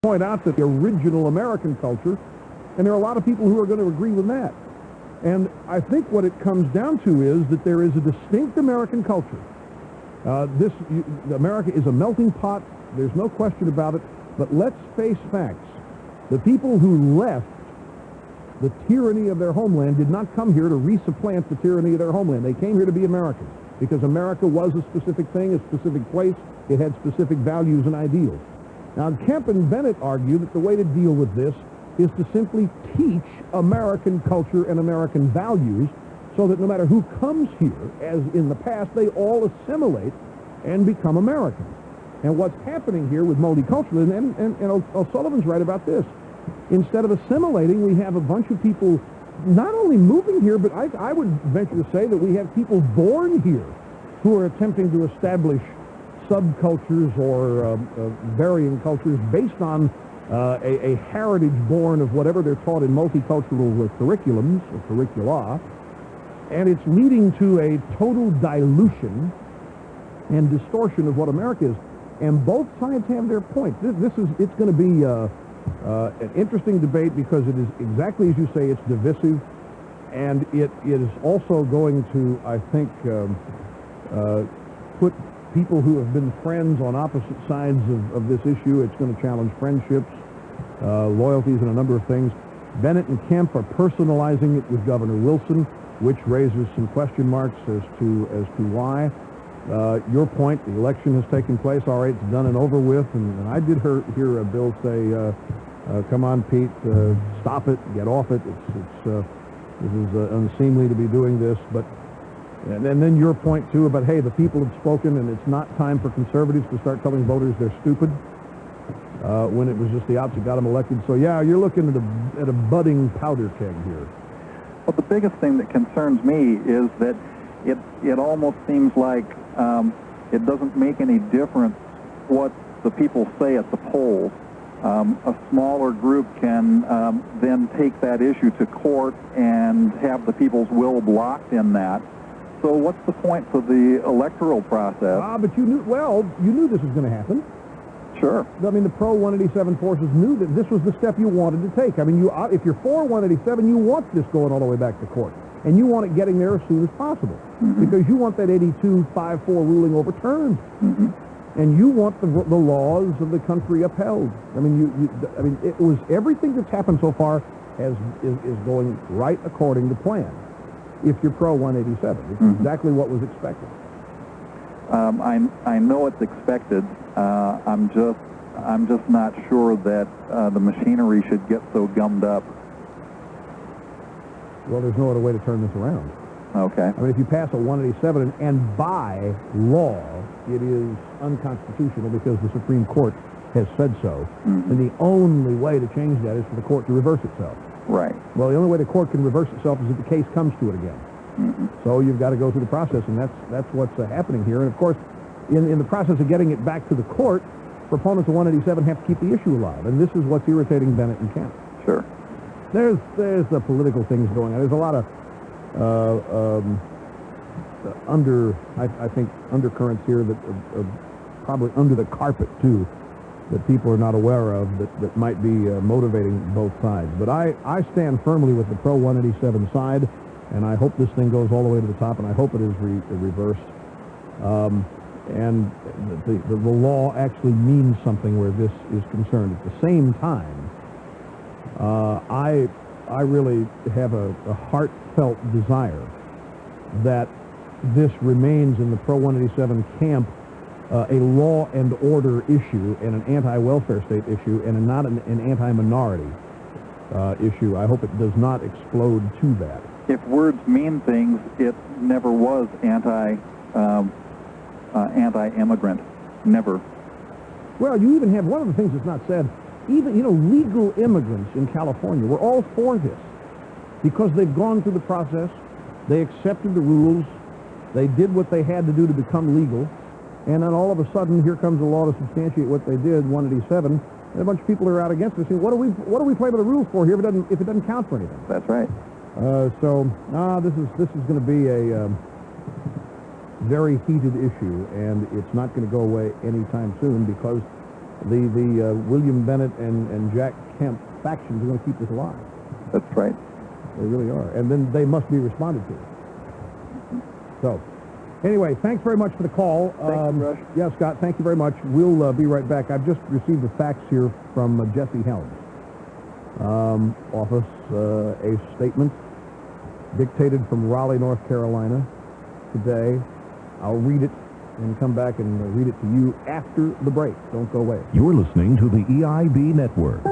point out that the original American culture, and there are a lot of people who are going to agree with that. And I think what it comes down to is that there is a distinct American culture. America is a melting pot. There's no question about it. But let's face facts. The people who left the tyranny of their homeland did not come here to resupplant the tyranny of their homeland. They came here to be Americans because America was a specific thing, a specific place. It had specific values and ideals. Now, Kemp and Bennett argue that the way to deal with this is to simply teach American culture and American values so that no matter who comes here, as in the past, they all assimilate and become Americans. And what's happening here with multiculturalism, and O'Sullivan's right about this, instead of assimilating, we have a bunch of people not only moving here, but I would venture to say that we have people born here who are attempting to establish subcultures or varying cultures based on a heritage born of whatever they're taught in multicultural curriculums or curricula, and it's leading to a total dilution and distortion of what America is. And both sides have their point. It's going to be an interesting debate because it is exactly as you say, it's divisive, and it is also going to, I think, put people who have been friends on opposite sides of this issue. It's going to challenge friendships, loyalties, and a number of things. Bennett and Kemp are personalizing it with Governor Wilson, which raises some question marks as to why. Your point, the election has taken place. All right, it's done and over with. And I did hear Bill say, come on, Pete, stop it, get off it. This is unseemly to be doing this. But and then your point, too, about, hey, the people have spoken, and it's not time for conservatives to start telling voters they're stupid when it was just the opposite got them elected. So, yeah, you're looking at a budding powder keg here. Well, the biggest thing that concerns me is that it almost seems like it doesn't make any difference what the people say at the polls. A smaller group can then take that issue to court and have the people's will blocked in that. So what's the point to the electoral process? But you knew this was going to happen. Sure. I mean, the pro-187 forces knew that this was the step you wanted to take. I mean, if you're for 187, you want this going all the way back to court. And you want it getting there as soon as possible. Mm-hmm. Because you want that 82-5-4 ruling overturned. Mm-hmm. And you want the laws of the country upheld. I mean, it was everything that's happened so far is going right according to plan. If you're pro-187, it's mm-hmm. exactly what was expected. I know it's expected. I'm just not sure that the machinery should get so gummed up. Well, there's no other way to turn this around. Okay. I mean, if you pass a 187 and by law it is unconstitutional because the Supreme Court has said so, mm-hmm. then the only way to change that is for the court to reverse itself. Right. Well, the only way the court can reverse itself is if the case comes to it again. Mm-hmm. So you've got to go through the process, and that's what's happening here. And, of course, in the process of getting it back to the court, proponents of 187 have to keep the issue alive, and this is what's irritating Bennett and Kemp. Sure. There's the political things going on. There's a lot of I think undercurrents here that are probably under the carpet too, that people are not aware of that might be motivating both sides. But I stand firmly with the pro-187 side, and I hope this thing goes all the way to the top, and I hope it is reversed. And the law actually means something where this is concerned. At the same time, I really have a heartfelt desire that this remains in the pro-187 camp a law and order issue and an anti-welfare state issue and not an anti-minority issue. I hope it does not explode to that. If words mean things, it never was anti-immigrant. Never. Well, you even have one of the things that's not said. Even, legal immigrants in California were all for this because they've gone through the process. They accepted the rules. They did what they had to do to become legal. And then all of a sudden, here comes a law to substantiate what they did, 187, and a bunch of people are out against it saying, what do we play by the rules for here if it doesn't count for anything? That's right. This is going to be a very heated issue, and it's not going to go away anytime soon because the William Bennett and Jack Kemp factions are going to keep this alive. That's right. They really are. And then they must be responded to. So, anyway, thanks very much for the call. Thank you, Rush. Yeah, Scott, thank you very much. We'll be right back. I've just received a fax here from Jesse Helms' office, a statement dictated from Raleigh, North Carolina today. I'll read it and come back and read it to you after the break. Don't go away. You're listening to the EIB Network.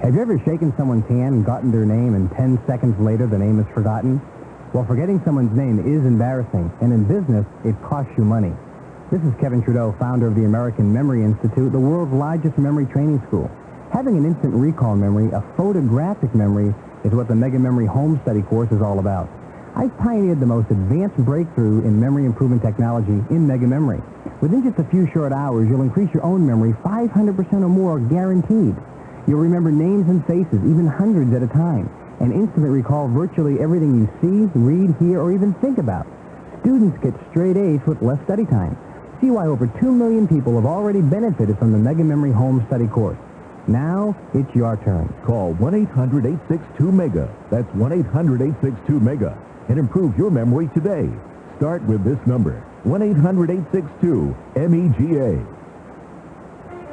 Have you ever shaken someone's hand and gotten their name and 10 seconds later the name is forgotten? Well, forgetting someone's name is embarrassing, and in business, it costs you money. This is Kevin Trudeau, founder of the American Memory Institute, the world's largest memory training school. Having an instant recall memory, a photographic memory, is what the Mega Memory Home Study course is all about. I've pioneered the most advanced breakthrough in memory improvement technology in Mega Memory. Within just a few short hours, you'll increase your own memory 500% or more guaranteed. You'll remember names and faces, even hundreds at a time, and instantly recall virtually everything you see, read, hear, or even think about. Students get straight A's with less study time. See why over 2 million people have already benefited from the Mega Memory Home Study course. Now, it's your turn. Call 1-800-862-MEGA. That's 1-800-862-MEGA. And improve your memory today. Start with this number, 1-800-862-MEGA.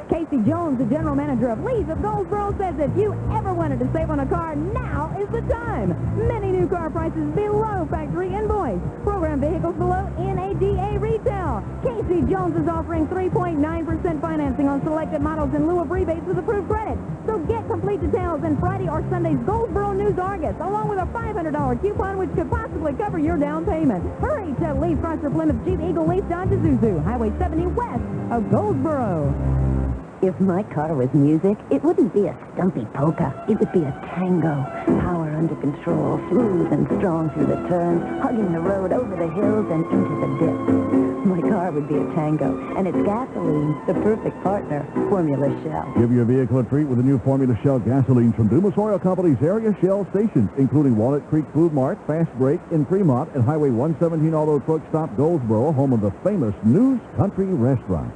Casey Jones, the general manager of Lee's of Goldsboro, says if you ever wanted to save on a car, now is the time. Many new car prices below factory invoice. Program vehicles below NADA retail. Casey Jones is offering 3.9% financing on selected models in lieu of rebates with approved credit. So get complete details in Friday or Sunday's Goldsboro News Argus, along with a $500 coupon which could possibly cover your down payment. Hurry to Lee's Chrysler Plymouth Jeep Eagle Leaf Dodge Isuzu, Highway 70 west of Goldsboro. If my car was music, it wouldn't be a stumpy polka. It would be a tango. Power under control, smooth and strong through the turns, hugging the road over the hills and into the dips. My car would be a tango, and it's gasoline, the perfect partner, Formula Shell. Give your vehicle a treat with the new Formula Shell gasoline from Dumas Oil Company's area Shell stations, including Walnut Creek Food Mart, Fast Break in Fremont, and Highway 117 Auto Truck Stop Goldsboro, home of the famous News Country Restaurant.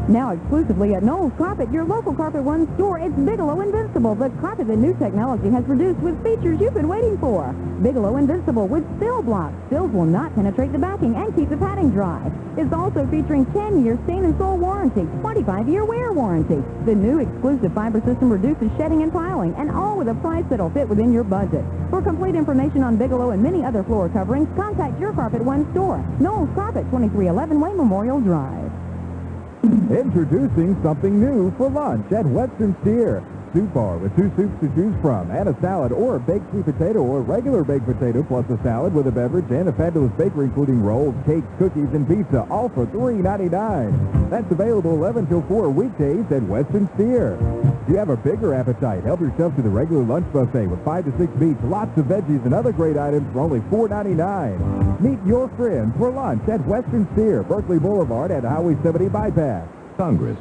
Now exclusively at Knowles Carpet, your local Carpet One store, it's Bigelow Invincible, the carpet that new technology has produced with features you've been waiting for. Bigelow Invincible with spill blocks. Spills will not penetrate the backing and keep the padding dry. It's also featuring 10-year stain and soil warranty, 25-year wear warranty. The new exclusive fiber system reduces shedding and piling, and all with a price that'll fit within your budget. For complete information on Bigelow and many other floor coverings, contact your Carpet One store. Knowles Carpet, 2311 Way Memorial Drive. Introducing something new for lunch at Western Steer. Soup bar with 2 soups to choose from, and a salad or a baked sweet potato or regular baked potato plus a salad with a beverage and a fabulous bakery including rolls, cakes, cookies, and pizza, all for $3.99. That's available 11 till 4 weekdays at Western Steer. If you have a bigger appetite, help yourself to the regular lunch buffet with 5 to 6 meats, lots of veggies, and other great items for only $4.99. Meet your friends for lunch at Western Steer, Berkeley Boulevard at Highway 70 bypass. Congress.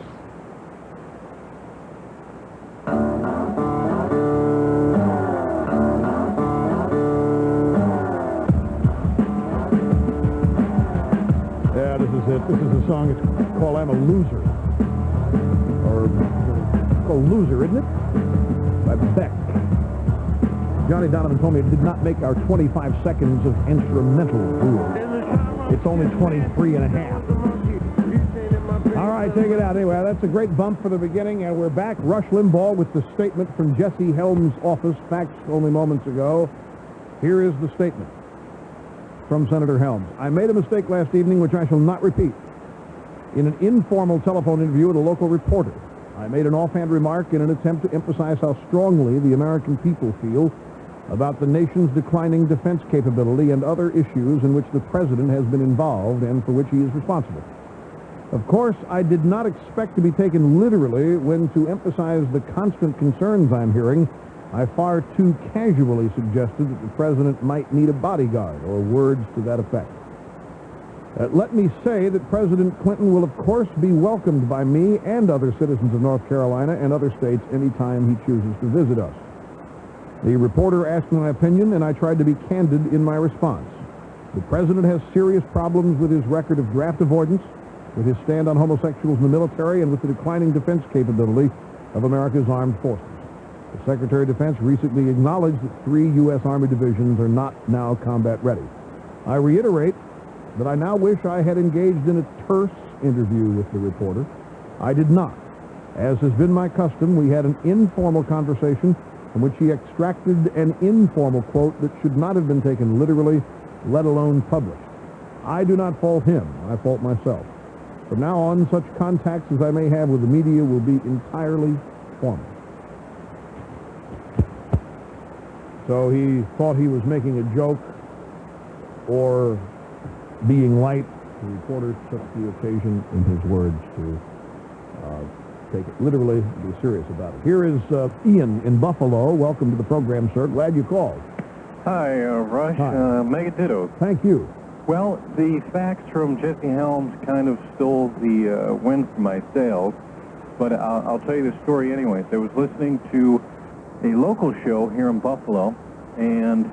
Yeah, this is it. This is the song. It's called I'm a Loser. Or it's called Loser, isn't it? By Beck. Johnny Donovan told me it did not make our 25 seconds of instrumental tour. It's only 23 and a half. All right, take it out. Anyway, that's a great bump for the beginning, and we're back. Rush Limbaugh with the statement from Jesse Helms' office, faxed only moments ago. Here is the statement from Senator Helms. I made a mistake last evening, which I shall not repeat. In an informal telephone interview with a local reporter, I made an offhand remark in an attempt to emphasize how strongly the American people feel about the nation's declining defense capability and other issues in which the president has been involved and for which he is responsible. Of course, I did not expect to be taken literally when, to emphasize the constant concerns I'm hearing, I far too casually suggested that the president might need a bodyguard, or words to that effect. Let me say that President Clinton will, of course, be welcomed by me and other citizens of North Carolina and other states anytime he chooses to visit us. The reporter asked my opinion, and I tried to be candid in my response. The president has serious problems with his record of draft avoidance, with his stand on homosexuals in the military, and with the declining defense capability of America's armed forces. The Secretary of Defense recently acknowledged that 3 U.S. Army divisions are not now combat ready. I reiterate that I now wish I had engaged in a terse interview with the reporter. I did not. As has been my custom, we had an informal conversation in which he extracted an informal quote that should not have been taken literally, let alone published. I do not fault him. I fault myself. From now on, such contacts as I may have with the media will be entirely formal. So he thought he was making a joke or being light. The reporter took the occasion, in his words, to take it literally and be serious about it. Here is Ian in Buffalo. Welcome to the program, sir. Glad you called. Hi, Rush. Hi. Mega Ditto. Thank you. Well, the facts from Jesse Helms kind of stole the wind from my sails, but I'll tell you the story anyways. I was listening to a local show here in Buffalo, and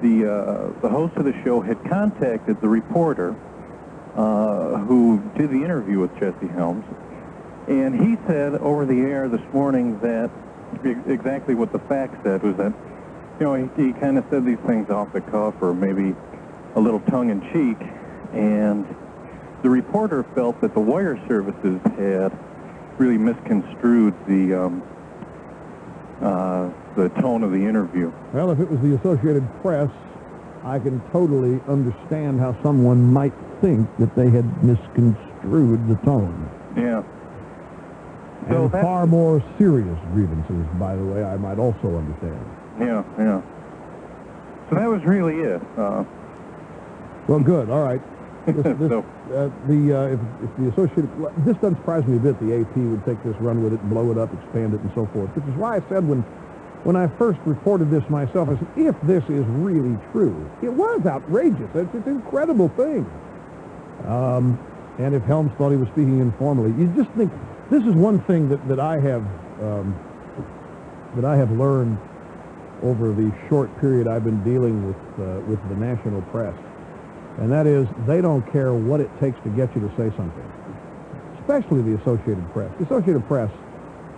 the host of the show had contacted the reporter who did the interview with Jesse Helms, and he said over the air this morning that exactly what the facts said was that, you know, he kind of said these things off the cuff or maybe a little tongue-in-cheek, and the reporter felt that the wire services had really misconstrued the tone of the interview. Well, if it was the Associated Press, I can totally understand how someone might think that they had misconstrued the tone. Yeah. And far more serious grievances, by the way, I might also understand. Yeah, yeah. So that was really it. Well, good. All right. If the Associated, this doesn't surprise me a bit. The AP would take this, run with it, blow it up, expand it, and so forth. Which is why I said when I first reported this myself, I said, if this is really true, it was outrageous. It's an incredible thing. And if Helms thought he was speaking informally, you just think this is one thing that I have learned over the short period I've been dealing with the national press. And that is, they don't care what it takes to get you to say something, especially the Associated Press. The Associated Press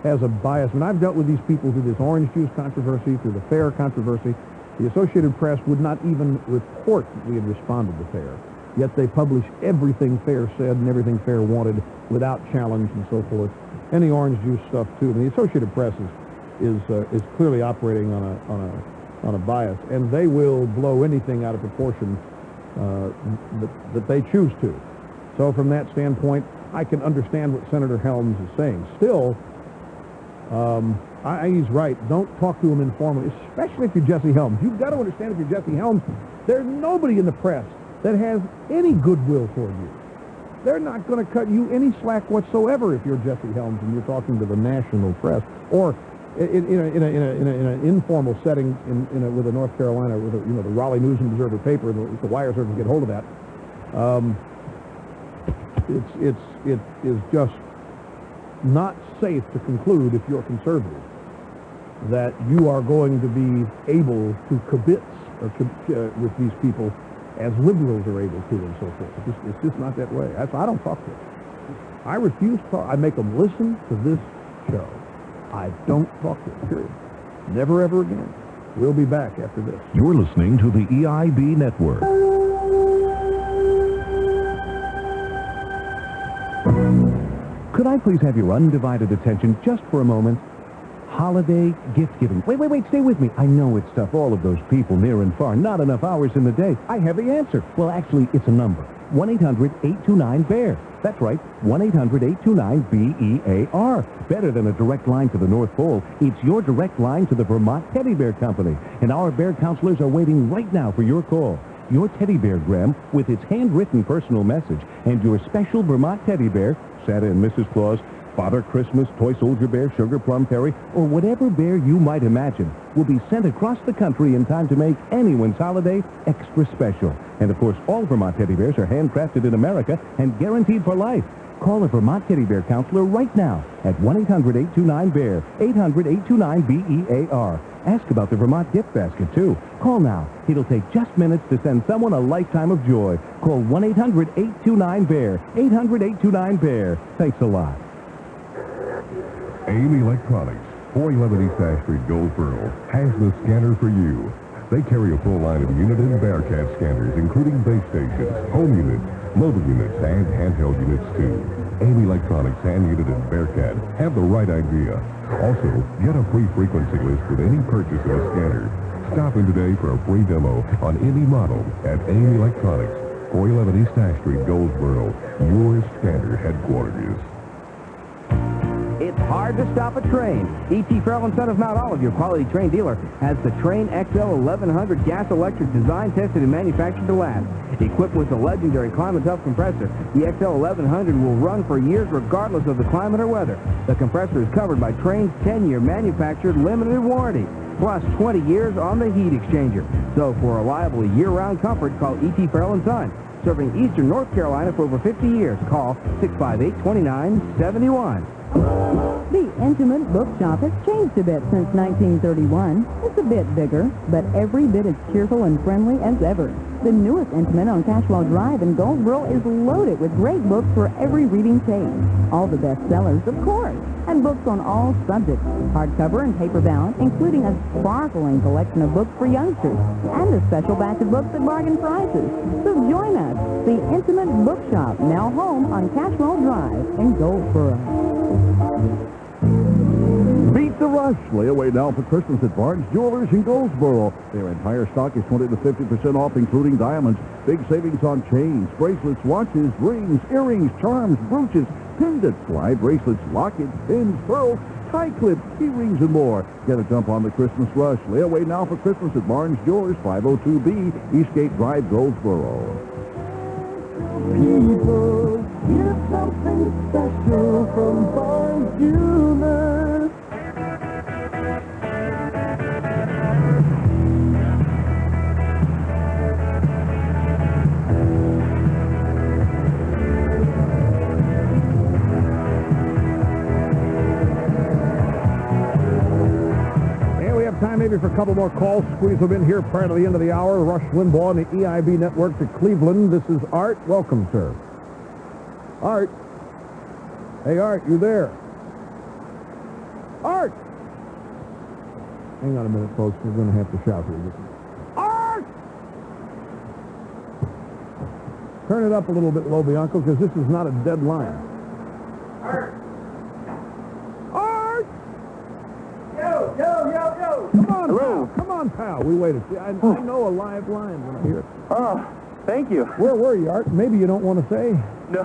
has a bias. I mean, I've dealt with these people through this orange juice controversy, through the FAIR controversy. The Associated Press would not even report that we had responded to FAIR, yet they publish everything FAIR said and everything FAIR wanted without challenge and so forth. And the orange juice stuff, too. I mean, the Associated Press is clearly operating on a bias, and they will blow anything out of proportion that they choose to. So from that standpoint, I can understand what Senator Helms is saying. Still, he's right. Don't talk to him informally, especially if you're Jesse Helms. You've got to understand if you're Jesse Helms, there's nobody in the press that has any goodwill toward you. They're not going to cut you any slack whatsoever if you're Jesse Helms and you're talking to the national press, or in an informal setting with a North Carolina, with the Raleigh News and Observer paper, and the wire service get hold of that. It is just not safe to conclude, if you're conservative, that you are going to be able to kibitz with these people as liberals are able to, and so forth. It's just not that way. I don't talk to them. I refuse to talk. I make them listen to this show. I don't talk to them, period. Never, ever again. We'll be back after this. You're listening to the EIB Network. Could I please have your undivided attention just for a moment? Holiday gift giving. Wait, stay with me. I know it's tough. All of those people near and far. Not enough hours in the day. I have the answer. Well, actually, it's a number. 1-800-829-BEAR. That's right, 1-800-829-BEAR. Better than a direct line to the North Pole. It's your direct line to the Vermont Teddy Bear Company. And our bear counselors are waiting right now for your call. Your teddy bear gram with its handwritten personal message and your special Vermont teddy bear, Santa and Mrs. Claus, Father Christmas, Toy Soldier Bear, Sugar Plum Fairy, or whatever bear you might imagine will be sent across the country in time to make anyone's holiday extra special. And of course, all Vermont teddy bears are handcrafted in America and guaranteed for life. Call a Vermont Teddy Bear counselor right now at 1-800-829-BEAR, 800-829-BEAR. Ask about the Vermont gift basket, too. Call now. It'll take just minutes to send someone a lifetime of joy. Call 1-800-829-BEAR, 800-829-BEAR. Thanks a lot. AIM Electronics, 411 East Ash Street, Goldsboro, has the scanner for you. They carry a full line of unit and Bearcat scanners, including base stations, home units, mobile units, and handheld units, too. AIM Electronics, Hand Unit, and Bearcat have the right idea. Also, get a free frequency list with any purchase of a scanner. Stop in today for a free demo on any model at AIM Electronics, 411 East Ash Street, Goldsboro, your scanner headquarters. It's hard to stop a train. E.T. Farrell and Son of Mount Olive, your quality train dealer, has the Train XL 1100 gas-electric design, tested, and manufactured to last. Equipped with the legendary climate-tough compressor, the XL 1100 will run for years regardless of the climate or weather. The compressor is covered by Train's 10-year manufactured limited warranty, plus 20 years on the heat exchanger. So for reliable year-round comfort, call E.T. Farrell and Son. Serving eastern North Carolina for over 50 years. Call 658-2971. The intimate bookshop has changed a bit since 1931. It's a bit bigger, but every bit as cheerful and friendly as ever. The newest Intimate on Cashwell Drive in Goldsboro is loaded with great books for every reading taste. All the bestsellers, of course, and books on all subjects, hardcover and paperbound, including a sparkling collection of books for youngsters, and a special batch of books at bargain prices. So join us, the Intimate Bookshop, now home on Cashwell Drive in Goldsboro. Beat the rush. Lay away now for Christmas at Barnes Jewelers in Goldsboro. Their entire stock is 20 to 50% off, including diamonds. Big savings on chains, bracelets, watches, rings, earrings, charms, brooches, pendants, slide bracelets, lockets, pins, pearls, tie clips, key rings, and more. Get a jump on the Christmas rush. Lay away now for Christmas at Barnes Jewelers, 502B, Eastgate Drive, Goldsboro. People, get something special from Barnes Jewelers. Time maybe for a couple more calls. Squeeze them in here prior to the end of the hour. Rush Limbaugh and the EIB network to Cleveland. This is Art. Welcome, sir. Art. Hey, Art, you there? Art! Hang on a minute, folks. We're going to have to shout here. Art! Turn it up a little bit low, Bianco, because this is not a dead line. Art! Come on, hello. Pal. Come on, pal. We waited. See, I know a live line when I hear it. Oh, thank you. Where were you, Art? Maybe you don't want to say. No,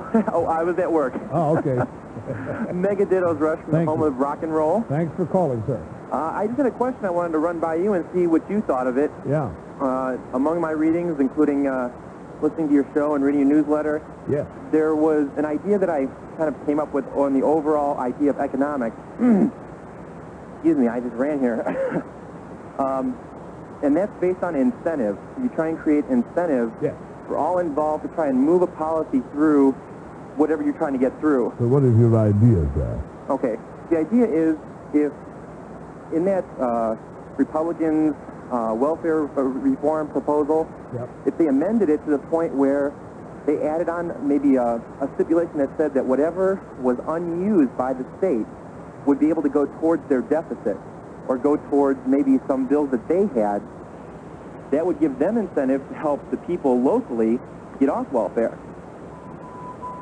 I was at work. Oh, okay. Mega Dittos Rush from the home of rock and roll. Thanks for calling, sir. I just had a question I wanted to run by you and see what you thought of it. Yeah. Among my readings, including listening to your show and reading your newsletter, yes, there was an idea that I kind of came up with on the overall idea of economics. Excuse me, I just ran here. And that's based on incentives. You try and create incentives for all involved to try and move a policy through whatever you're trying to get through. So what is your idea, Zach? Okay. The idea is if in that Republicans' welfare reform proposal, if they amended it to the point where they added on maybe a stipulation that said that whatever was unused by the state would be able to go towards their deficit or go towards maybe some bills that they had, that would give them incentive to help the people locally get off welfare.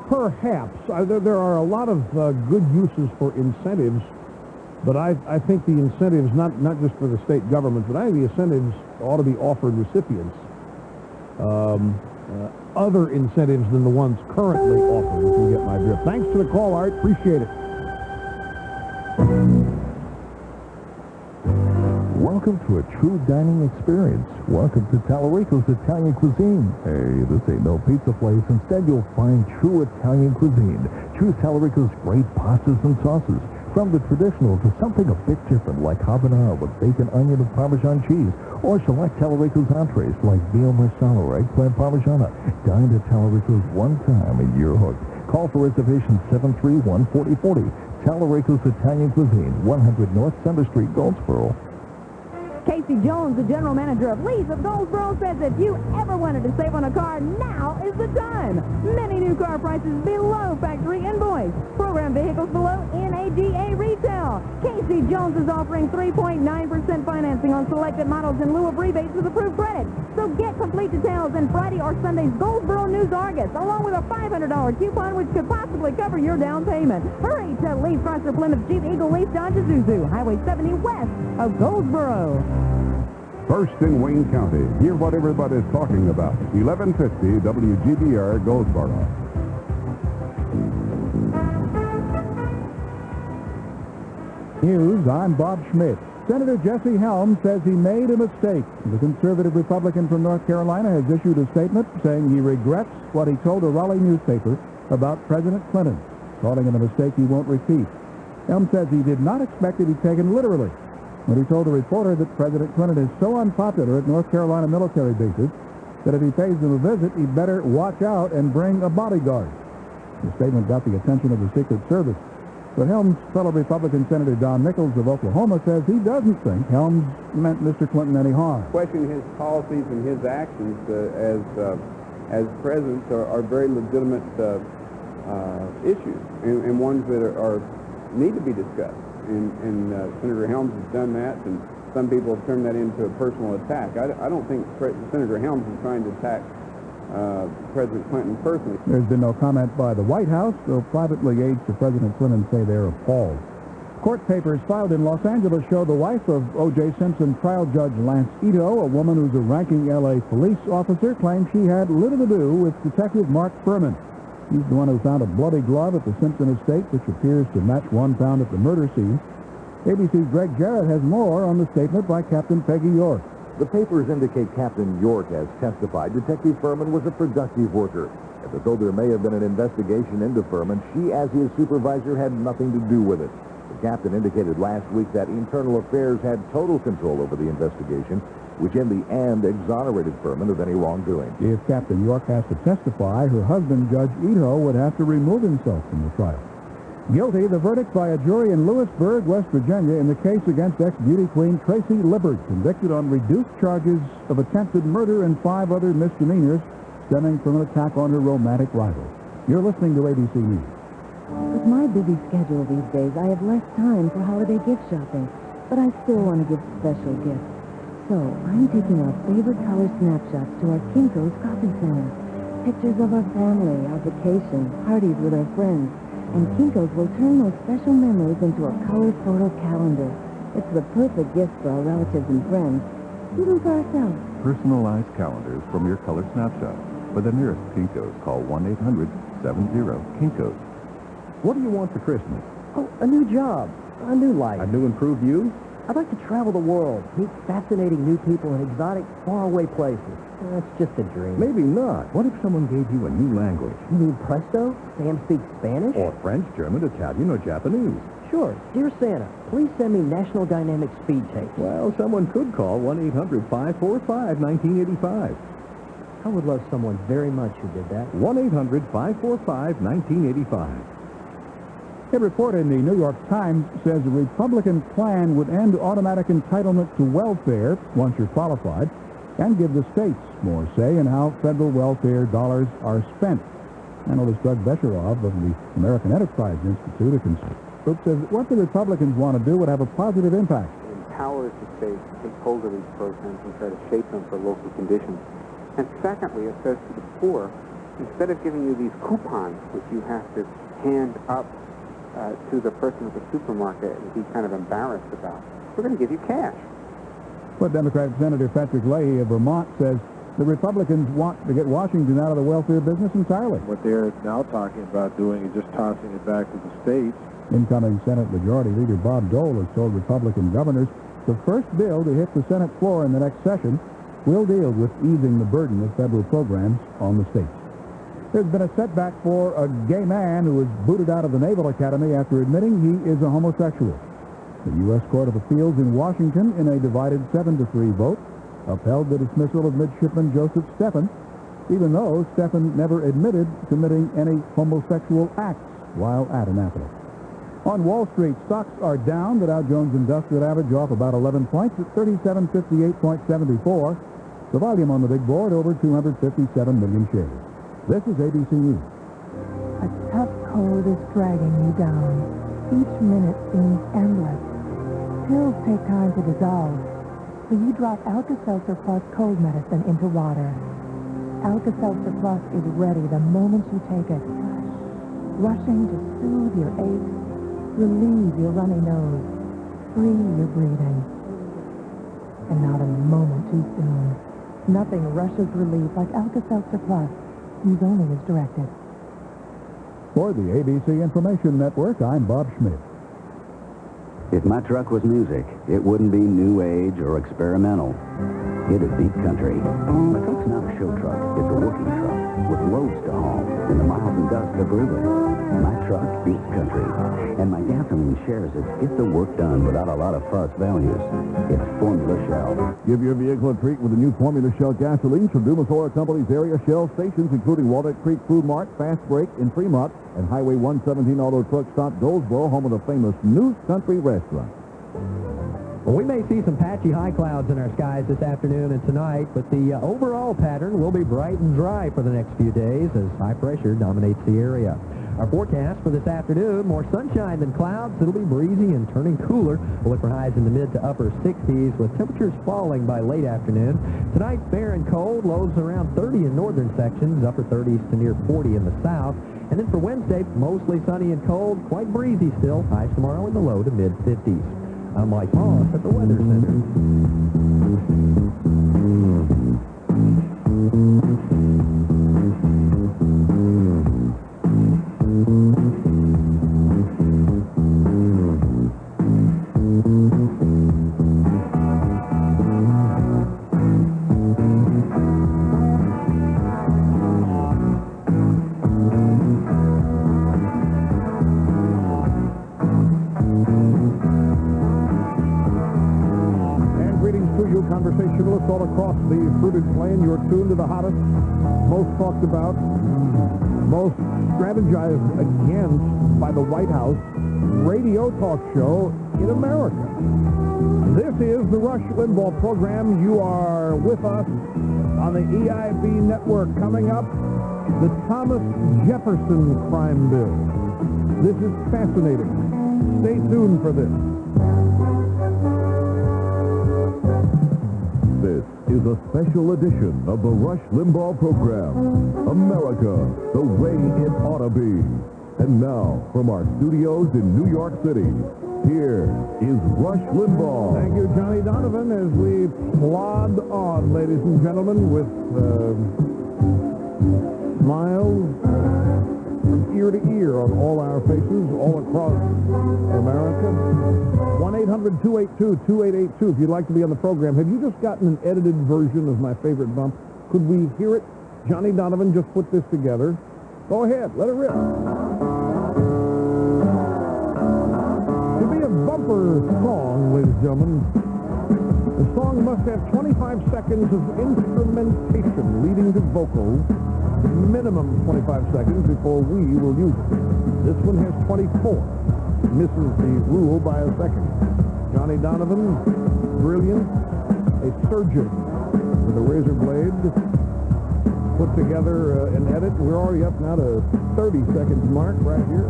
Perhaps. There are a lot of good uses for incentives, but I think the incentives, not just for the state governments, but I think the incentives ought to be offered recipients. Other incentives than the ones currently offered, if you get my drift. Thanks for the call, Art. Appreciate it. Welcome to a true dining experience. Welcome to Tallarico's Italian Cuisine. Hey, this ain't no pizza place. Instead, you'll find true Italian cuisine. Choose Tallarico's great pastas and sauces. From the traditional to something a bit different, like habanero with bacon, onion, and Parmesan cheese. Or select Tallarico's entrees like veal marsala or eggplant parmigiana. Dine at Tallarico's one time and you're hooked. Call for reservations 731-4040. Talarico's Italian Cuisine, 100 North Center Street, Goldsboro. Casey Jones, the general manager of Lease of Goldsboro, says if you ever wanted to save on a car, now is the time. Many new car prices below factory invoice. Program vehicles below NADA retail. Casey Jones is offering 3.9% financing on selected models in lieu of rebates with approved credit. So get complete details in Friday or Sunday's Goldsboro News Argus, along with a $500 coupon which could possibly cover your down payment. Hurry to Leaf Chrysler Plymouth Jeep Eagle Leaf Dodge Isuzu, Highway 70 west of Goldsboro. First in Wayne County. Hear what everybody's talking about. 1150 WGBR Goldsboro. News, I'm Bob Schmidt. Senator Jesse Helms says he made a mistake. The conservative Republican from North Carolina has issued a statement saying he regrets what he told a Raleigh newspaper about President Clinton, calling it a mistake he won't repeat. Helms says he did not expect it to be taken literally when he told a reporter that President Clinton is so unpopular at North Carolina military bases that if he pays them a visit, he'd better watch out and bring a bodyguard. The statement got the attention of the Secret Service. But Helms' fellow Republican Senator Don Nichols of Oklahoma says he doesn't think Helms meant Mr. Clinton any harm. Questioning his policies and his actions as president are very legitimate issues and ones that need to be discussed. And Senator Helms has done that, and some people have turned that into a personal attack. I don't think Senator Helms is trying to attack President Clinton personally. There's been no comment by the White House, though privately aides to President Clinton say they're appalled. Court papers filed in Los Angeles show the wife of O.J. Simpson trial judge Lance Ito, a woman who's a ranking L.A. police officer, claims she had little to do with Detective Mark Furman. He's the one who found a bloody glove at the Simpson estate, which appears to match one found at the murder scene. ABC's Greg Jarrett has more on the statement by Captain Peggy York. The papers indicate Captain York has testified Detective Furman was a productive worker, and that though there may have been an investigation into Furman, she, as his supervisor, had nothing to do with it. The captain indicated last week that Internal Affairs had total control over the investigation, which in the end exonerated Furman of any wrongdoing. If Captain York has to testify, her husband, Judge Ito, would have to remove himself from the trial. Guilty, the verdict by a jury in Lewisburg, West Virginia, in the case against ex-beauty queen Tracy Libbert, convicted on reduced charges of attempted murder and 5 other misdemeanors stemming from an attack on her romantic rival. You're listening to ABC News. With my busy schedule these days, I have less time for holiday gift shopping, but I still want to give special gifts. So I'm taking our favorite color snapshots to our Kinko's Coffee Center. Pictures of our family, our vacation, parties with our friends. And Kinko's will turn those special memories into a color photo calendar. It's the perfect gift for our relatives and friends, even for ourselves. Personalized calendars from your color snapshot. For the nearest Kinko's, call 1-800-70-KINKO's. What do you want for Christmas? Oh, a new job, a new life. A new improved you? I'd like to travel the world, meet fascinating new people in exotic, faraway places. That's just a dream. Maybe not. What if someone gave you a new language? You mean presto? Sam speaks Spanish? Or French, German, Italian, or Japanese? Sure. Dear Santa, please send me National Dynamic speed tapes. Well, someone could call 1-800-545-1985. I would love someone very much who did that. 1-800-545-1985. A report in the New York Times says a Republican plan would end automatic entitlement to welfare once you're qualified and give the states more say in how federal welfare dollars are spent. Analyst Doug Besheroff of the American Enterprise Institute, a consultant group, says that what the Republicans want to do would have a positive impact. It empowers the states to take hold of these programs and try to shape them for local conditions. And secondly, it says to the poor, instead of giving you these coupons, which you have to hand up to the person at the supermarket and be kind of embarrassed about, we're going to give you cash. But Democratic Senator Patrick Leahy of Vermont says the Republicans want to get Washington out of the welfare business entirely. What they're now talking about doing is just tossing it back to the states. Incoming Senate Majority Leader Bob Dole has told Republican governors the first bill to hit the Senate floor in the next session will deal with easing the burden of federal programs on the states. There's been a setback for a gay man who was booted out of the Naval Academy after admitting he is a homosexual. The U.S. Court of Appeals in Washington, in a divided 7-3 vote, upheld the dismissal of Midshipman Joseph Steffen even though Stephan never admitted committing any homosexual acts while at Annapolis. On Wall Street, stocks are down. The Dow Jones Industrial Average off about 11 points at 3758.74. The volume on the big board over 257 million shares. This is ABC News. A tough cold is dragging you down. Each minute seems endless. Pills take time to dissolve, so you drop Alka-Seltzer Plus cold medicine into water. Alka-Seltzer Plus is ready the moment you take it, rushing to soothe your aches, relieve your runny nose, free your breathing. And not a moment too soon. Nothing rushes relief like Alka-Seltzer Plus. Use only as directed. For the ABC Information Network, I'm Bob Schmidt. If my truck was music, it wouldn't be new age or experimental. It'd be country. My truck's not a show truck. It's a working truck with loads to haul and the miles and dust to prove it. My truck beats country, and my gasoline shares it. Get the work done without a lot of fuss values. It's Formula Shell. Give your vehicle a treat with the new Formula Shell gasoline from Dumas Oil Company's area Shell stations, including Walnut Creek Food Mart, Fast Break in Fremont, and Highway 117 Auto Truck Stop Goldsboro, home of the famous New Country Restaurant. Well, we may see some patchy high clouds in our skies this afternoon and tonight, but the overall pattern will be bright and dry for the next few days as high pressure dominates the area. Our forecast for this afternoon, more sunshine than clouds. It'll be breezy and turning cooler. We'll look for highs in the mid to upper 60s with temperatures falling by late afternoon. Tonight, fair and cold, lows around 30 in northern sections, upper 30s to near 40 in the south. And then for Wednesday, mostly sunny and cold, quite breezy still. Highs tomorrow in the low to mid 50s. I'm Mike Moss at the Weather Center. Conversationalists all across the fruited plain, you're tuned to the hottest, most talked about, most strategized against by the White House radio talk show in America. This is the Rush Limbaugh program. You are with us on the EIB network. Coming up, the Thomas Jefferson crime bill. This is fascinating. Stay tuned for this. This is a special edition of the Rush Limbaugh program, America, the way it ought to be. And now, from our studios in New York City, here is Rush Limbaugh. Thank you, Johnny Donovan, as we plod on, ladies and gentlemen, with smiles from ear to ear on all our faces, all across America. 1-800-282-2882 if you'd like to be on the program. Have you just gotten an edited version of my favorite bump? Could we hear it? Johnny Donovan just put this together. Go ahead, let it rip. To be a bumper song, ladies and gentlemen, the song must have 25 seconds of instrumentation leading to vocals, minimum 25 seconds before we will use it. This one has 24. Misses the rule by a second. Johnny Donovan, brilliant, a surgeon with a razor blade, put together an edit. We're already up now to 30 seconds mark right here.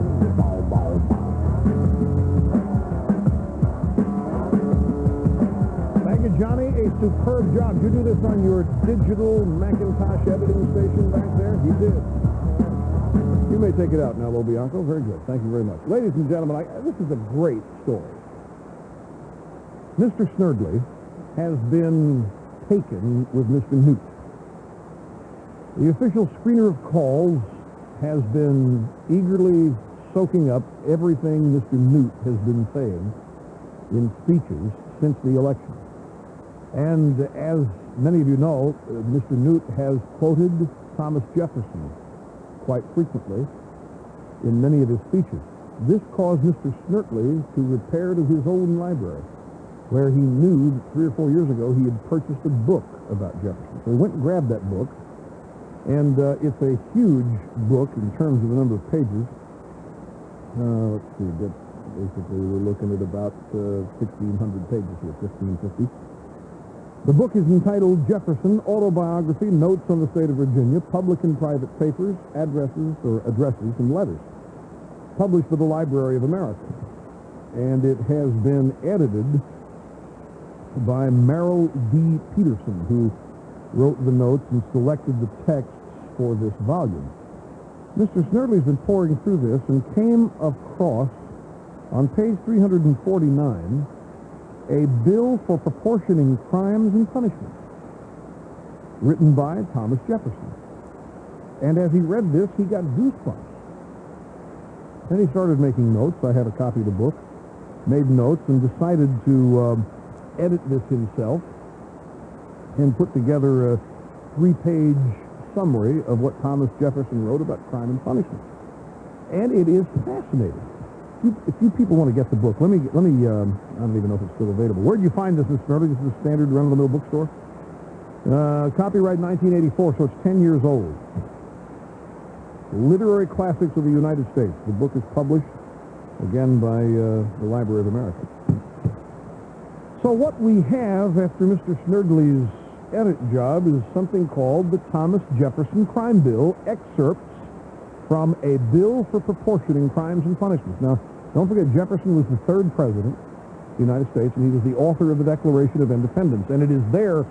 Thank you, Johnny. A superb job. You do this on your digital Macintosh editing station back there? You did. You may take it out now, Lobianco. Very good. Thank you very much. Ladies and gentlemen, this is a great story. Mr. Snerdley has been taken with Mr. Newt. The official screener of calls has been eagerly soaking up everything Mr. Newt has been saying in speeches since the election. And as many of you know, Mr. Newt has quoted Thomas Jefferson quite frequently in many of his speeches. This caused Mr. Snerdley to repair to his own library, where he knew that 3 or 4 years ago he had purchased a book about Jefferson. So he went and grabbed that book, And it's a huge book in terms of the number of pages. Let's see, basically we're looking at about 1,600 pages here, 1,550. The book is entitled Jefferson, Autobiography, Notes on the State of Virginia, Public and Private Papers, Addresses, and Letters. Published by the Library of America. And it has been edited by Merrill D. Peterson, who wrote the notes and selected the texts for this volume. Mr. Snerdley's been poring through this and came across, on page 349, a bill for proportioning crimes and punishments, written by Thomas Jefferson. And as he read this, he got goosebumps. Then he started making notes. I had a copy of the book, made notes, and decided to edit this himself and put together a 3-page summary of what Thomas Jefferson wrote about crime and punishment. And it is fascinating. If you people want to get the book, let me. I don't even know if it's still available. Where did you find this, Mr. Snerdley? This is a standard run-of-the-mill bookstore. Copyright 1984, so it's 10 years old. Literary Classics of the United States. The book is published, again, by the Library of America. So what we have after Mr. Snerdley's edit job is something called the Thomas Jefferson Crime Bill, excerpts from a bill for proportioning crimes and punishments. Now, don't forget, Jefferson was the 3rd president of the United States, and he was the author of the Declaration of Independence. And it is there,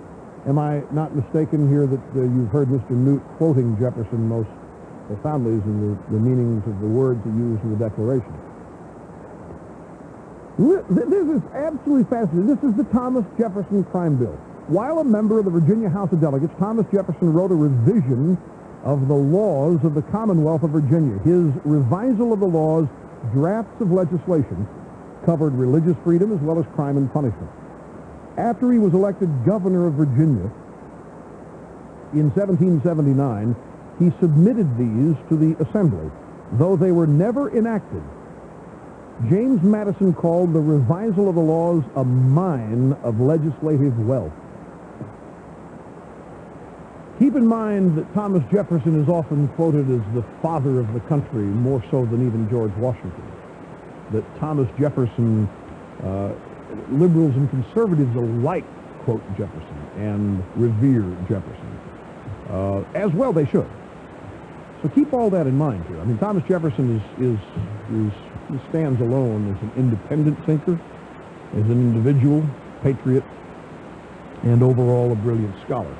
am I not mistaken here, that you've heard Mr. Newt quoting Jefferson most profoundly in the meanings of the words he used in the Declaration. This is absolutely fascinating. This is the Thomas Jefferson Crime Bill. While a member of the Virginia House of Delegates, Thomas Jefferson wrote a revision of the laws of the Commonwealth of Virginia. His revisal of the laws, drafts of legislation, covered religious freedom as well as crime and punishment. After he was elected governor of Virginia in 1779, he submitted these to the Assembly, though they were never enacted. James Madison called the revisal of the laws a mine of legislative wealth. Keep in mind that Thomas Jefferson is often quoted as the father of the country, more so than even George Washington. That Thomas Jefferson, liberals and conservatives alike quote Jefferson and revere Jefferson. As well they should. So keep all that in mind here. I mean, Thomas Jefferson he stands alone as an independent thinker, as an individual, patriot, and overall a brilliant scholar.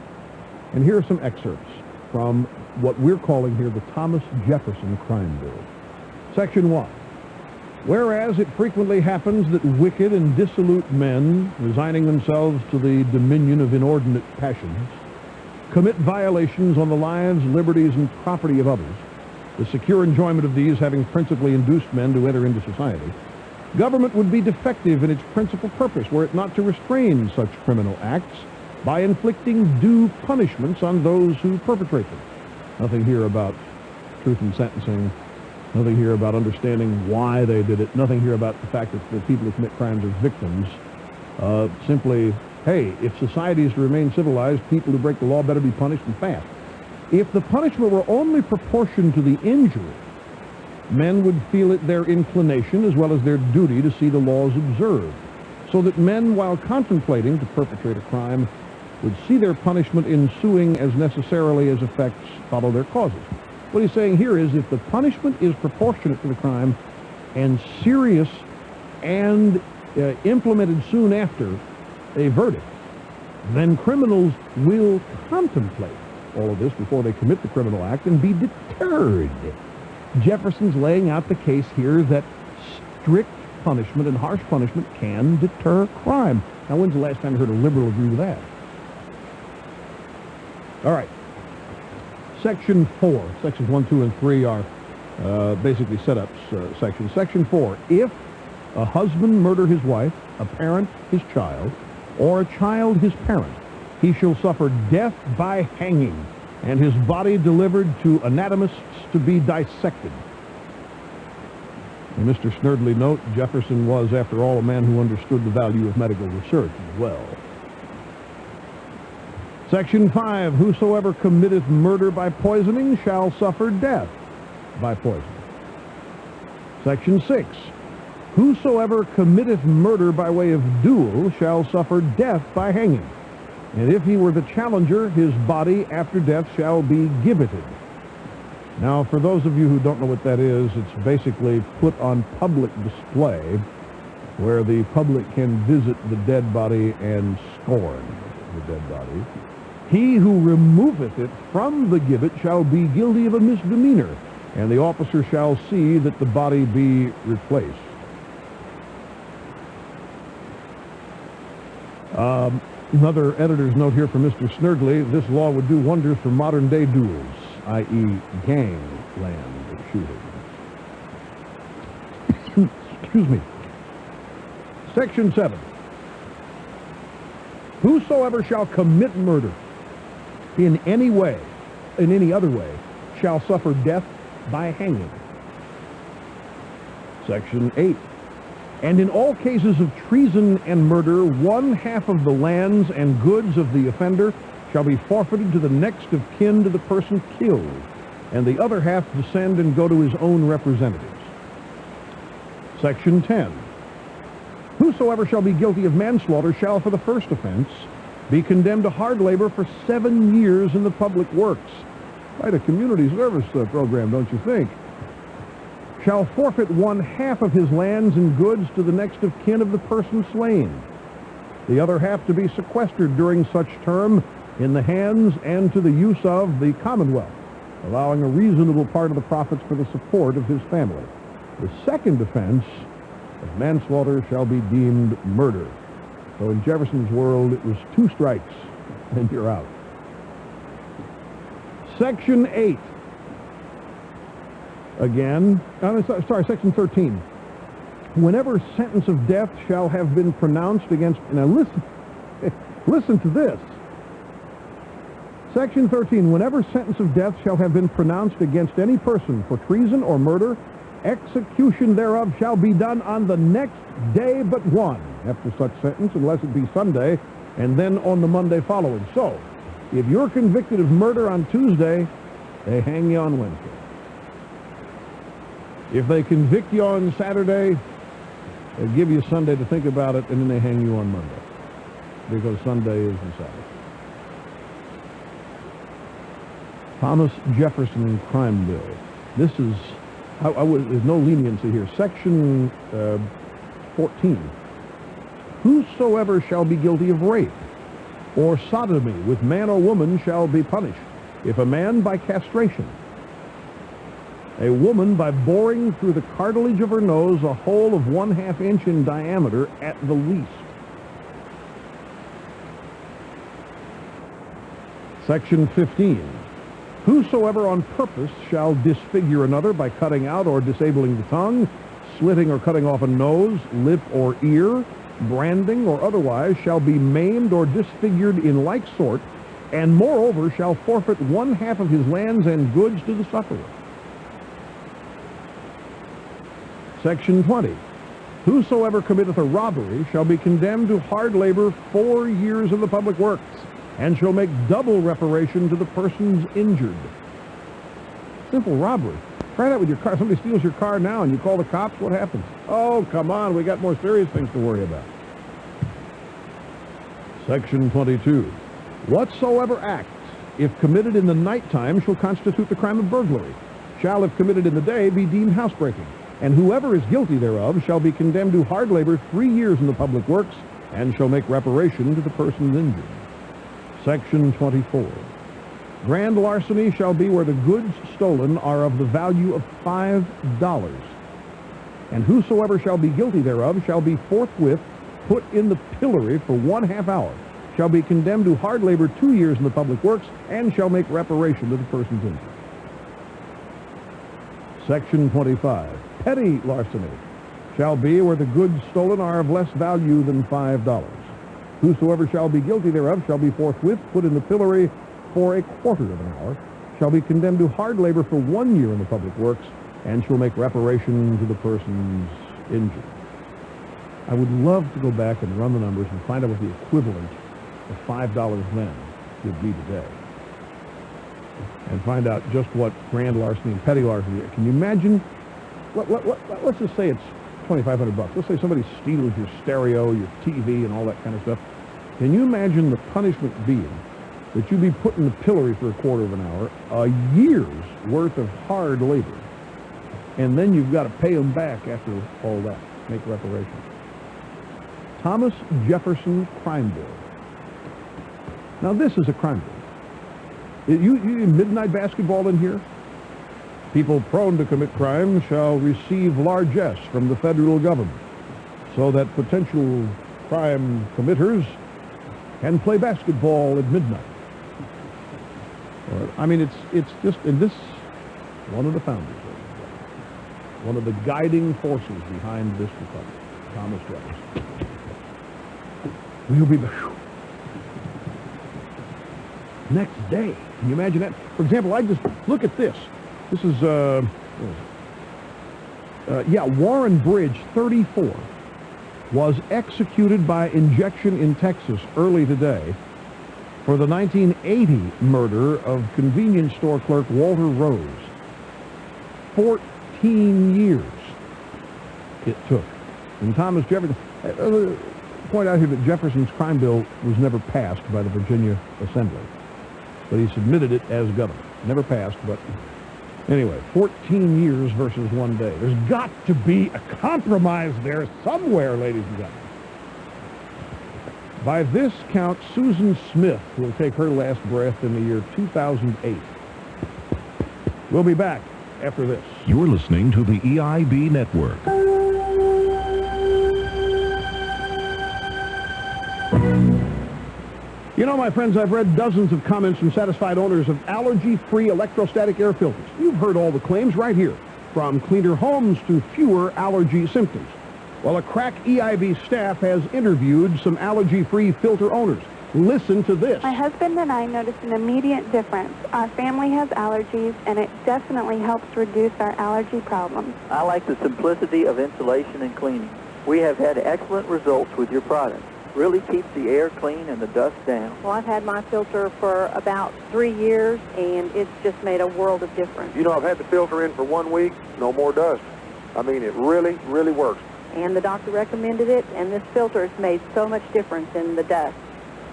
And here are some excerpts from what we're calling here the Thomas Jefferson Crime Bill. Section 1. Whereas it frequently happens that wicked and dissolute men, resigning themselves to the dominion of inordinate passions, commit violations on the lives, liberties, and property of others, the secure enjoyment of these having principally induced men to enter into society, government would be defective in its principal purpose were it not to restrain such criminal acts by inflicting due punishments on those who perpetrate them. Nothing here about truth in sentencing, nothing here about understanding why they did it, nothing here about the fact that the people who commit crimes are victims. Simply, hey, if society is to remain civilized, people who break the law better be punished and fast. If the punishment were only proportioned to the injury, men would feel it their inclination as well as their duty to see the laws observed, so that men, while contemplating to perpetrate a crime, would see their punishment ensuing as necessarily as effects follow their causes. What he's saying here is if the punishment is proportionate to the crime and serious and implemented soon after a verdict, then criminals will contemplate all of this before they commit the criminal act and be deterred. Jefferson's laying out the case here that strict punishment and harsh punishment can deter crime. Now, when's the last time you heard a liberal agree with that? All right. Section 4. Sections 1, 2, and 3 are basically setups sections. Section 4. If a husband murder his wife, a parent his child, or a child his parent, he shall suffer death by hanging, and his body delivered to anatomists to be dissected. And Mr. Snerdley note, Jefferson was, after all, a man who understood the value of medical research as well. Section 5, whosoever committeth murder by poisoning shall suffer death by poison. Section 6, whosoever committeth murder by way of duel shall suffer death by hanging. And if he were the challenger, his body after death shall be gibbeted. Now, for those of you who don't know what that is, it's basically put on public display where the public can visit the dead body and scorn the dead body. He who removeth it from the gibbet shall be guilty of a misdemeanor, and the officer shall see that the body be replaced. Another editor's note here from Mr. Snerdley. This law would do wonders for modern-day duels, i.e. gangland shooting. Excuse me. Section 7. Whosoever shall commit murder in any way, in any other way, shall suffer death by hanging. Section 8. And in all cases of treason and murder, 1/2 of the lands and goods of the offender shall be forfeited to the next of kin to the person killed, and the other half descend and go to his own representatives. Section 10. Whosoever shall be guilty of manslaughter shall, for the first offense, be condemned to hard labor for 7 years in the public works. Quite a community service program, don't you think? Shall forfeit 1/2 of his lands and goods to the next of kin of the person slain. The other half to be sequestered during such term in the hands and to the use of the Commonwealth, allowing a reasonable part of the profits for the support of his family. The second offense of manslaughter shall be deemed murder. So in Jefferson's world, it was 2 strikes and you're out. Section 8. Again, Section 13. Whenever sentence of death shall have been pronounced against, now listen to this. Section 13, whenever sentence of death shall have been pronounced against any person for treason or murder, execution thereof shall be done on the next day but one after such sentence, unless it be Sunday, and then on the Monday following. So, if you're convicted of murder on Tuesday, they hang you on Wednesday. If they convict you on Saturday, they give you Sunday to think about it, and then they hang you on Monday, because Sunday is the Sabbath. Thomas Jefferson Crime Bill. This is, there's no leniency here. Section 14. Whosoever shall be guilty of rape or sodomy with man or woman shall be punished. If a man, by castration, a woman by boring through the cartilage of her nose a hole of 1/2 inch in diameter at the least. Section 15. Whosoever on purpose shall disfigure another by cutting out or disabling the tongue, slitting or cutting off a nose, lip, or ear, branding, or otherwise, shall be maimed or disfigured in like sort, and moreover shall forfeit 1/2 of his lands and goods to the sufferer. Section 20. Whosoever committeth a robbery shall be condemned to hard labor 4 years in the public works, and shall make double reparation to the persons injured. Simple robbery. Try that with your car. Somebody steals your car now and you call the cops, what happens? Oh, come on, we got more serious things to worry about. Section 22. Whatsoever acts, if committed in the nighttime, shall constitute the crime of burglary, shall, if committed in the day, be deemed housebreaking, and whoever is guilty thereof shall be condemned to hard labor 3 years in the public works, and shall make reparation to the persons injured. Section 24. Grand larceny shall be where the goods stolen are of the value of $5, and whosoever shall be guilty thereof shall be forthwith put in the pillory for 1/2 hour, shall be condemned to hard labor 2 years in the public works, and shall make reparation to the persons injured. Section 25. Petty larceny shall be where the goods stolen are of less value than $5. Whosoever shall be guilty thereof shall be forthwith put in the pillory for 1/4 of an hour, shall be condemned to hard labor for 1 year in the public works, and shall make reparation to the persons injured. I would love to go back and run the numbers and find out what the equivalent of $5 then would be today and find out just what grand larceny and petty larceny is. Can you imagine? Let's just say it's $2,500. Let's say somebody steals your stereo, your TV, and all that kind of stuff. Can you imagine the punishment being that you be put in the pillory for a quarter of an hour, a year's worth of hard labor, and then you've got to pay them back after all that, make reparations? Thomas Jefferson crime bill. Now this is a crime bill. You midnight basketball in here? People prone to commit crime shall receive largesse from the federal government so that potential crime committers can play basketball at midnight. I mean, it's just, and this, one of the founders, one of the guiding forces behind this republic, Thomas Jefferson. We'll be back. Next day. Can you imagine that? For example, I just, look at this. This is, Warren Bridge, 34, was executed by injection in Texas early today for the 1980 murder of convenience store clerk Walter Rose. 14 years it took. And Thomas Jefferson, point out here that Jefferson's crime bill was never passed by the Virginia Assembly, but he submitted it as governor. Never passed, but anyway, 14 years versus 1 day. There's got to be a compromise there somewhere, ladies and gentlemen. By this count, Susan Smith will take her last breath in the year 2008. We'll be back after this. You're listening to the EIB Network. You know, my friends, I've read dozens of comments from satisfied owners of allergy-free electrostatic air filters. You've heard all the claims right here, from cleaner homes to fewer allergy symptoms. Well, a crack EIB staff has interviewed some allergy-free filter owners. Listen to this. My husband and I noticed an immediate difference. Our family has allergies, and it definitely helps reduce our allergy problems. I like the simplicity of installation and cleaning. We have had excellent results with your product. Really keeps the air clean and the dust down. Well, I've had my filter for about 3 years, and it's just made a world of difference. You know, I've had the filter in for 1 week, no more dust. I mean, it really, really works. And the doctor recommended it, and this filter has made so much difference in the dust.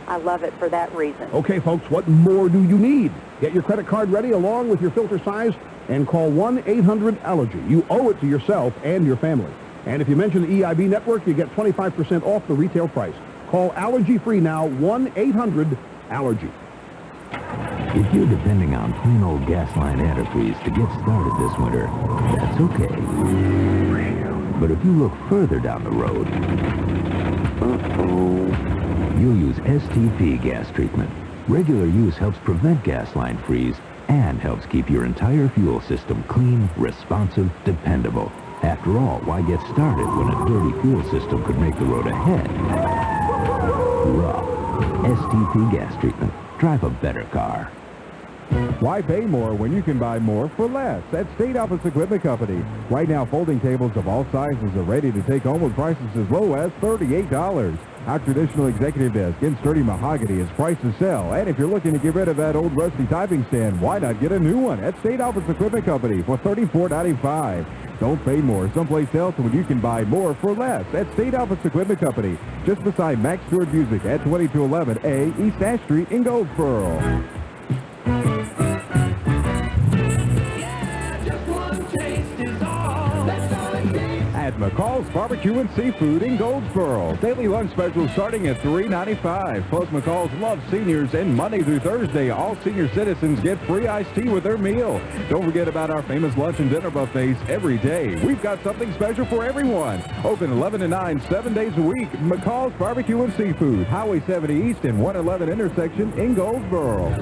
I love it for that reason. Okay, folks, what more do you need? Get your credit card ready along with your filter size and call 1-800-ALLERGY. You owe it to yourself and your family. And if you mention the EIB network, you get 25% off the retail price. Call Allergy Free now, 1-800-ALLERGY. If you're depending on plain old gas line antifreeze to get started this winter, that's okay. But if you look further down the road, you'll use STP gas treatment. Regular use helps prevent gas line freeze and helps keep your entire fuel system clean, responsive, dependable. After all, why get started when a dirty fuel system could make the road ahead rough? STP gas treatment. Drive a better car. Why pay more when you can buy more for less at State Office Equipment Company? Right now, folding tables of all sizes are ready to take home with prices as low as $38. Our traditional executive desk in sturdy mahogany is priced to sell. And if you're looking to get rid of that old rusty typing stand, why not get a new one at State Office Equipment Company for $34.95? Don't pay more someplace else when you can buy more for less at State Office Equipment Company, just beside Max Stewart Music at 2211A East Ash Street in Goldsboro. At McCall's Barbecue and Seafood in Goldsboro. Daily lunch specials starting at $3.95. Plus, McCall's loves seniors, and Monday through Thursday, all senior citizens get free iced tea with their meal. Don't forget about our famous lunch and dinner buffets every day. We've got something special for everyone. Open 11 to 9, 7 days a week. McCall's Barbecue and Seafood, Highway 70 East and 111 intersection in Goldsboro.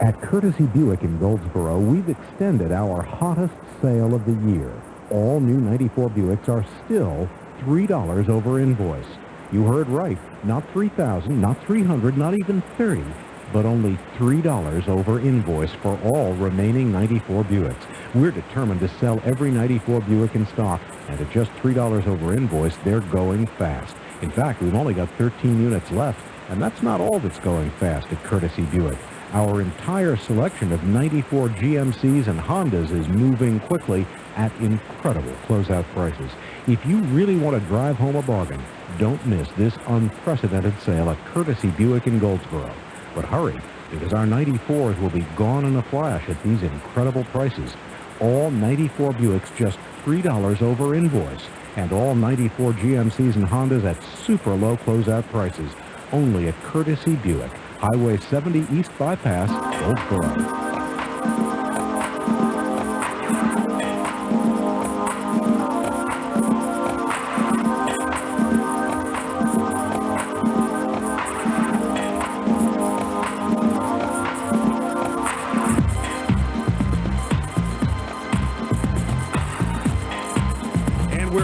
At Courtesy Buick in Goldsboro, we've extended our hottest sale of the year. All new 94 Buicks are still $3 over invoice. You heard right. Not $3,000, not $300, not even $30, but only $3 over invoice for all remaining 94 Buicks. We're determined to sell every 94 Buick in stock, and at just $3 over invoice, they're going fast. In fact, we've only got 13 units left, and that's not all that's going fast at Courtesy Buick. Our entire selection of 94 GMCs and Hondas is moving quickly at incredible closeout prices. If you really want to drive home a bargain, don't miss this unprecedented sale at Courtesy Buick in Goldsboro. But hurry, because our 94s will be gone in a flash at these incredible prices. All 94 Buicks just $3 over invoice, and all 94 GMCs and Hondas at super low closeout prices. Only at Courtesy Buick, Highway 70 East Bypass, Goldsboro.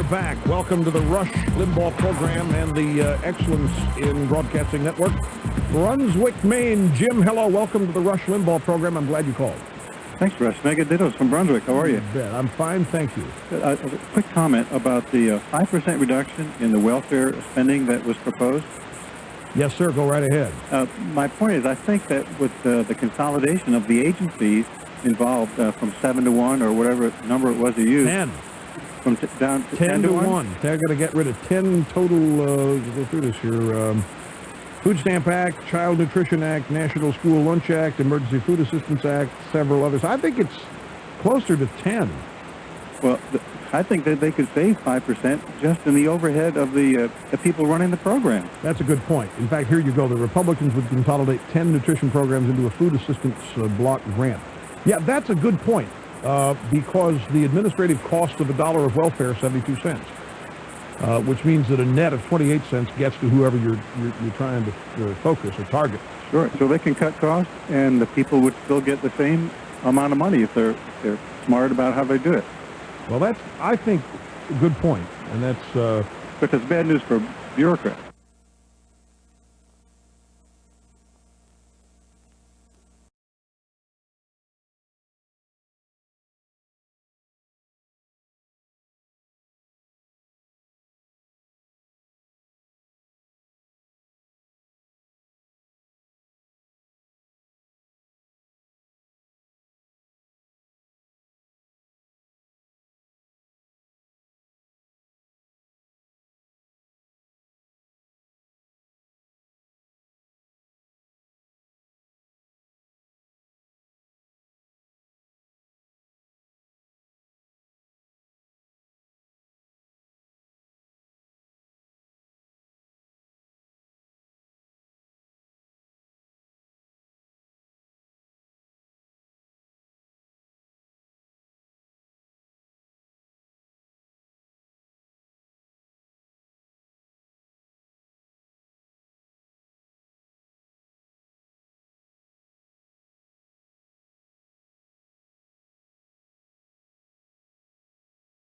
Back. Welcome to the Rush Limbaugh program and the Excellence in Broadcasting Network. Brunswick, Maine. Jim, hello. Welcome to the Rush Limbaugh program. I'm glad you called. Thanks, Rush. Mega Dittos from Brunswick. How are you? I'm fine, thank you. A quick comment about the 5% reduction in the welfare spending that was proposed. Yes, sir. Go right ahead. My point is, I think that with the consolidation of the agencies involved from 7 to 1 or whatever number it was you used. 10. From down to 10 to 1. They're going to get rid of 10 total, go through this here, Food Stamp Act, Child Nutrition Act, National School Lunch Act, Emergency Food Assistance Act, several others. I think it's closer to 10. Well, I think that they could save 5% just in the overhead of the people running the program. That's a good point. In fact, here you go. The Republicans would consolidate 10 nutrition programs into a food assistance block grant. Yeah, that's a good point. Because the administrative cost of $1 of welfare is 72 cents, which means that a net of 28 cents gets to whoever you're trying to focus or target. Sure. So they can cut costs, and the people would still get the same amount of money if they're smart about how they do it. Well, that's, I think, a good point, and that's... But it's bad news for bureaucrats.